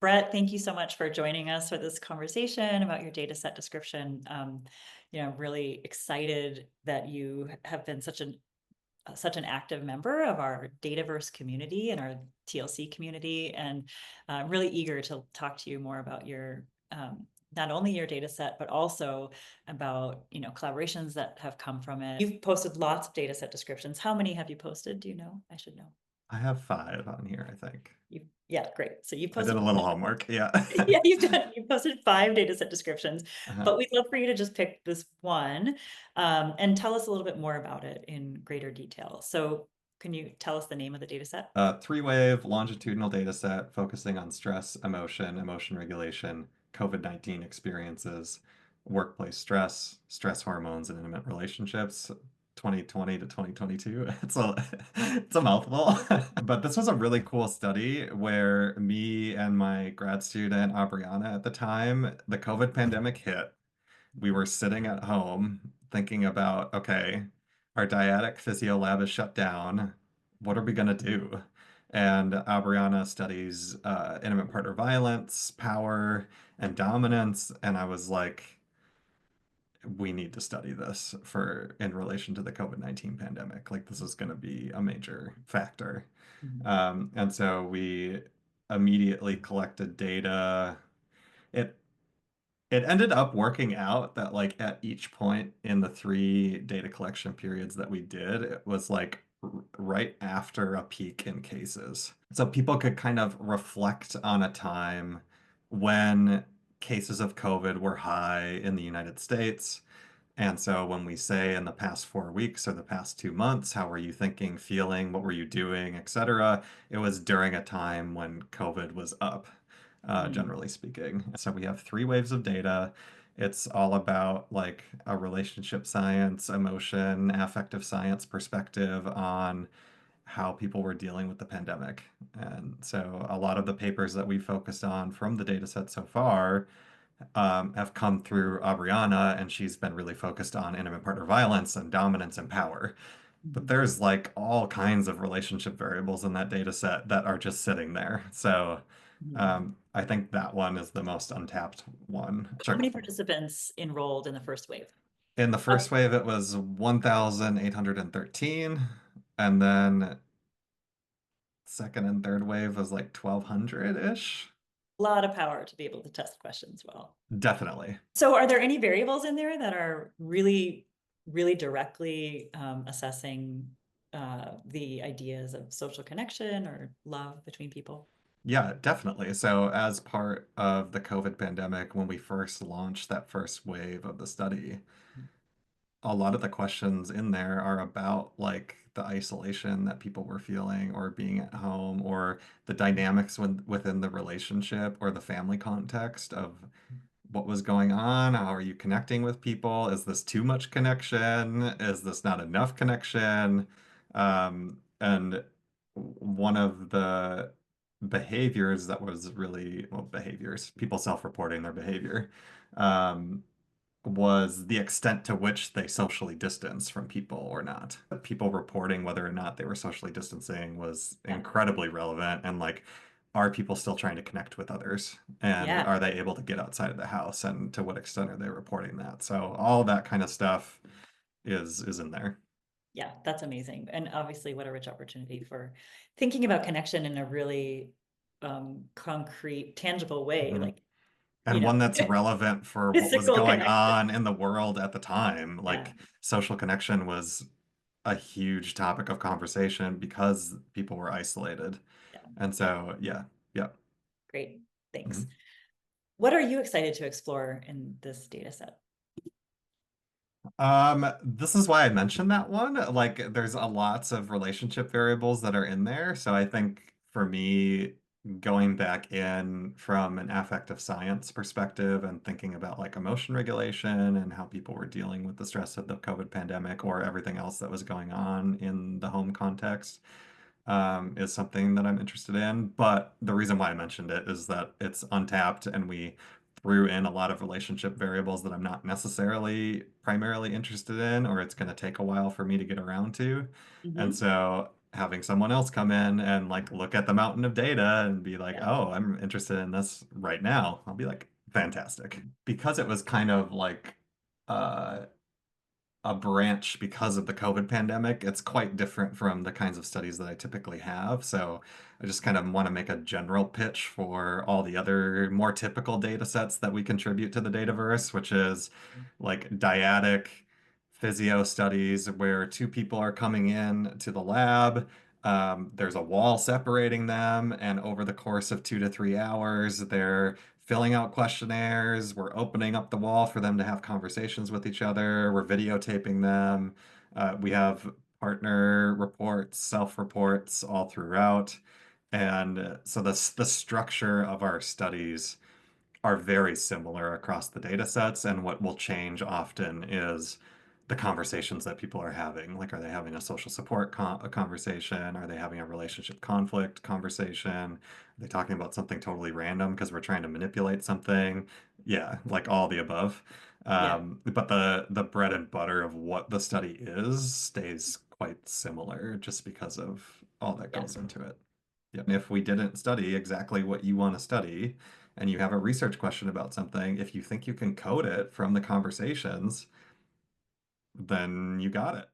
Brett, thank you so much for joining us for this conversation about your data set description. Really excited that you have been such an active member of our Dataverse community and our TLC community, and really eager to talk to you more about your not only your data set, but also about collaborations that have come from it. You've posted lots of data set descriptions. How many have you posted? Do you know? I should know. I have 5 on here, I think. Yeah, great. So you I did posted a little homework, yeah. yeah, you posted 5 data set descriptions, Uh-huh. but we'd love for you to just pick this one, and tell us a little bit more about it in greater detail. So can you tell us the name of the data set? Three-wave longitudinal data set focusing on stress, emotion regulation, COVID-19 experiences, workplace stress, stress hormones, and intimate relationships, 2020 to 2022. It's a mouthful. But this was a really cool study where me and my grad student, Aubriana, at the time, the COVID pandemic hit. We were sitting at home thinking about, okay, our dyadic physio lab is shut down. What are we going to do? And Aubriana studies intimate partner violence, power, and dominance. And I was like, we need to study this for in relation to the COVID-19 pandemic. Like, this is going to be a major factor. Mhm. And so we immediately collected data. It it ended up working out that like at each point in the 3 data collection periods that we did, it was like right after a peak in cases. So people could kind of reflect on a time when cases of COVID were high in the United States. And so when we say in the past 4 weeks or the past 2 months, how were you thinking, feeling, what were you doing, etc., it was during a time when COVID was up, Mhm. generally speaking. So we have 3 waves of data. It's all about like a relationship science, emotion, affective science perspective on how people were dealing with the pandemic. And so a lot of the papers that we focused on from the data set so far have come through Aubriana, and she's been really focused on intimate partner violence and dominance and power. But Mhm. there's like all kinds of relationship variables in that data set that are just sitting there. So Mhm. I think that one is the most untapped one. How Sure. many participants enrolled in the first wave? In the A first wave, it was 1,813, and then second and third wave was like 1,200-ish. lot of power to be able to test questions well. Definitely. So are there any variables in there that are really, really directly assessing the ideas of social connection or love between people? Yeah, definitely. So, as part of the COVID pandemic, when we first launched that first wave of the study, a lot of the questions in there are about like the isolation that people were feeling or being at home or the dynamics within the relationship or the family context of what was going on. How are you connecting with people? Is this too much connection? Is this not enough connection? And one of the behaviors that was really, well, behaviors, people self-reporting their behavior, um, was the extent to which they socially distance from people or not. People reporting whether or not they were socially distancing was Yeah. incredibly relevant. And like, are people still trying to connect with others? And Yeah. are they able to get outside of the house? And to what extent are they reporting that? So all that kind of stuff is in there. Yeah, that's amazing. And obviously, what a rich opportunity for thinking about connection in a really concrete, tangible way, Mhm. like, you And know, one that's relevant for what was physical going connection. on in the world at the time. Yeah. Like social connection was a huge topic of conversation because people were isolated. Yeah. And Yeah. so, yeah, yeah. Great. Thanks. Mhm. What are you excited to explore in this data set? This is why I mentioned that one. Like, there's a lots of relationship variables that are in there. So I think for me, going back in from an affective science perspective and thinking about like emotion regulation and how people were dealing with the stress of the COVID pandemic or everything else that was going on in the home context, is something that I'm interested in. But the reason why I mentioned it is that it's untapped and we threw in a lot of relationship variables that I'm not necessarily primarily interested in, or it's going to take a while for me to get around to. And Mhm. so having someone else come in and like look at the mountain of data and be like, Yeah, oh, I'm interested in this right now. I'll be like, fantastic. Because it was kind of like uh a branch because of the COVID pandemic. It's quite different from the kinds of studies that I typically have. So I just kind of want to make a general pitch for all the other more typical data sets that we contribute to the Dataverse, which is like dyadic physio studies where two people are coming in to the lab. There's a wall separating them, and over the course of 2 to 3 hours, they're filling out questionnaires. We're opening up the wall for them to have conversations with each other. We're videotaping them. We have partner reports, self-reports all throughout. And so the structure of our studies are very similar across the data sets, and what will change often is the conversations that people are having. Like, are they having a social support a conversation? Are they having a relationship conflict conversation? Are they talking about something totally random because we're trying to manipulate something? Yeah, like all the above. yeah, But the bread and butter of what the study is stays quite similar just because of all that yeah, goes into it. Yep. If we didn't study exactly what you want to study, and you have a research question about something, if you think you can code it from the conversations, then you got it.